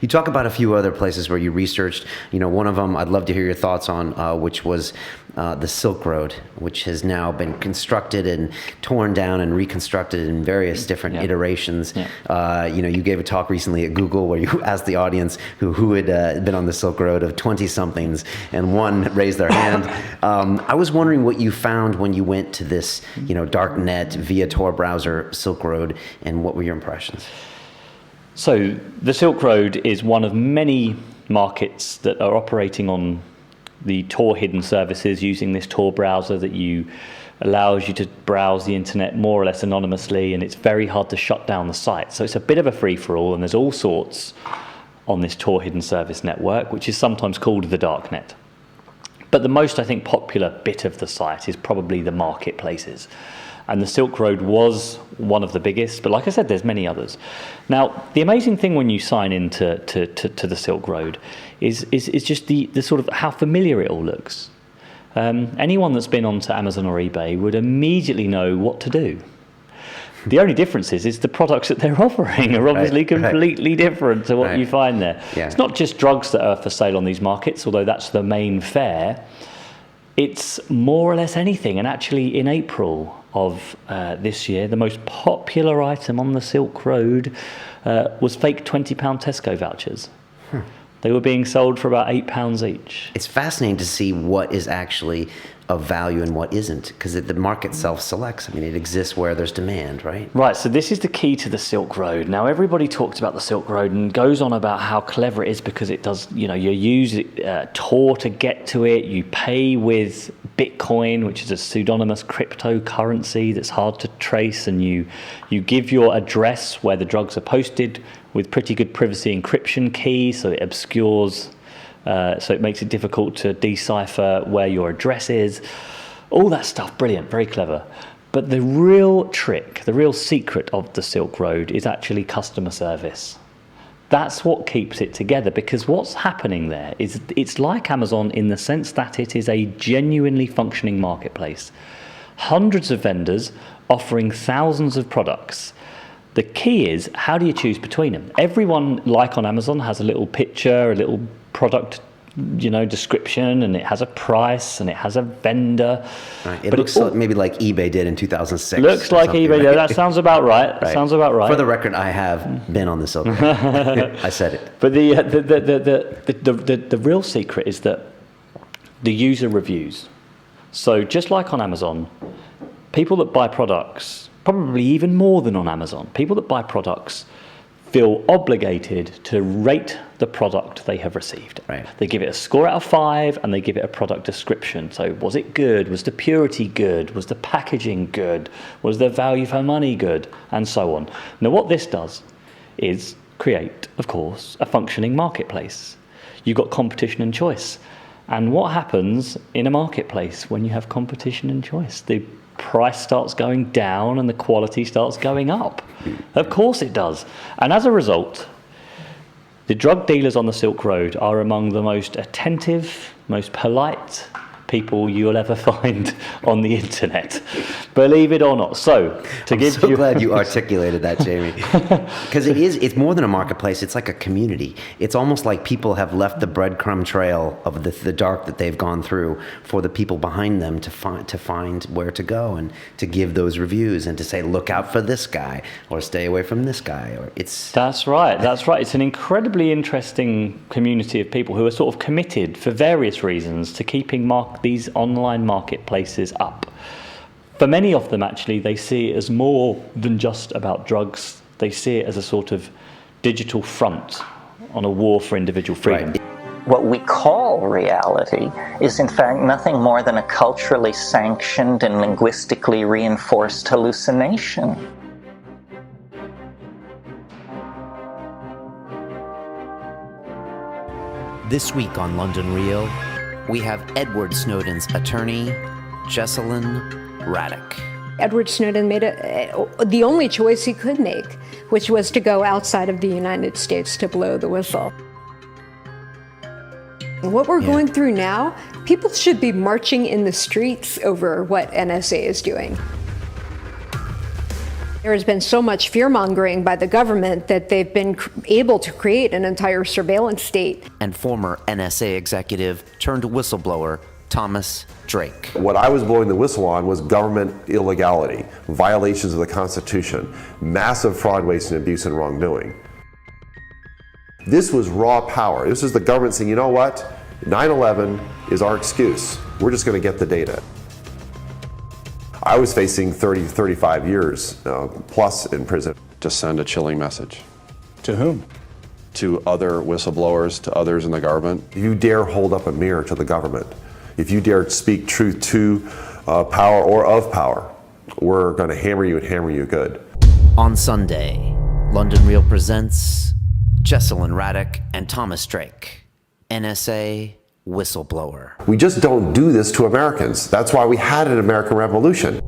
You talk about a few other places where you researched. One of them I'd love to hear your thoughts on, which was the Silk Road, which has now been constructed and torn down and reconstructed in various different iterations. You gave a talk recently at Google where you asked the audience who had been on the Silk Road of 20-somethings, and one raised their hand. I was wondering what you found when you went to this, dark net via Tor browser Silk Road, and what were your impressions? So the Silk Road is one of many markets that are operating on the Tor hidden services using this Tor browser that allows you to browse the internet more or less anonymously, and it's very hard to shut down the site. So it's a bit of a free-for-all, and there's all sorts on this Tor hidden service network, which is sometimes called the darknet. But the most, I think, popular bit of the site is probably the marketplaces. And the Silk Road was one of the biggest, but like I said, there's many others. Now, the amazing thing when you sign into to the Silk Road is just the sort of how familiar it all looks. Anyone that's been onto Amazon or eBay would immediately know what to do. The only difference is the products that they're offering are obviously completely different to what you find there. Yeah. It's not just drugs that are for sale on these markets, although that's the main fare. It's more or less anything. And actually, in April of this year, the most popular item on the Silk Road was fake £20 Tesco vouchers. They were being sold for about £8 each. It's fascinating to see what is actually of value and what isn't, because the market self-selects. I mean, it exists where there's demand, right? Right, so this is the key to the Silk Road. Now, everybody talks about the Silk Road and goes on about how clever it is because it does, you use Tor to get to it. You pay with Bitcoin, which is a pseudonymous cryptocurrency that's hard to trace, and you give your address where the drugs are posted with pretty good privacy encryption key, so it obscures, so it makes it difficult to decipher where your address is. All that stuff, brilliant, very clever. But the real trick, the real secret of the Silk Road is actually customer service. That's what keeps it together, because what's happening there is it's like Amazon in the sense that it is a genuinely functioning marketplace. Hundreds of vendors offering thousands of products. The key is, how do you choose between them? Everyone, like on Amazon, has a little picture, a little product, description, and it has a price, and it has a vendor. Right. It looks maybe like eBay did in 2006. Looks like eBay. Right? That sounds about right. Right. Sounds about right. For the record, I have been on the Silk Road. I said it. But the real secret is that the user reviews. So just like on Amazon, people that buy products, probably even more than on Amazon, people that buy products feel obligated to rate the product they have received. Right. They give it a score out of 5, and they give it a product description. So was it good? Was the purity good? Was the packaging good? Was the value for money good? And so on. Now what this does is create, of course, a functioning marketplace. You've got competition and choice. And what happens in a marketplace when you have competition and choice? The price starts going down and the quality starts going up. Of course it does. And as a result, the drug dealers on the Silk Road are among the most attentive, most polite people you'll ever find on the internet. Believe it or not. So, I'm so glad you articulated that, Jamie. Because it's more than a marketplace, it's like a community. It's almost like people have left the breadcrumb trail of the dark that they've gone through for the people behind them to find where to go and to give those reviews and to say, look out for this guy or stay away from this guy. That's right. It's an incredibly interesting community of people who are sort of committed for various reasons to keeping these online marketplaces up. For many of them, actually, they see it as more than just about drugs. They see it as a sort of digital front on a war for individual freedom. Right. What we call reality is, in fact, nothing more than a culturally sanctioned and linguistically reinforced hallucination. This week on London Real, we have Edward Snowden's attorney, Jessalyn Raddick. Edward Snowden made the only choice he could make, which was to go outside of the United States to blow the whistle. What we're going through now, people should be marching in the streets over what NSA is doing. There has been so much fear-mongering by the government that they've been able to create an entire surveillance state. And former NSA executive turned whistleblower Thomas Drake. What I was blowing the whistle on was government illegality, violations of the Constitution, massive fraud, waste, and abuse and wrongdoing. This was raw power. This is the government saying, you know what? 9/11 is our excuse. We're just going to get the data. I was facing 30, 35 years plus in prison. To send a chilling message. To whom? To other whistleblowers, to others in the government. If you dare hold up a mirror to the government, if you dare speak truth to power or of power, we're going to hammer you and hammer you good. On Sunday, London Real presents Jesselyn Raddick and Thomas Drake, NSA whistleblower. We just don't do this to Americans. That's why we had an American Revolution.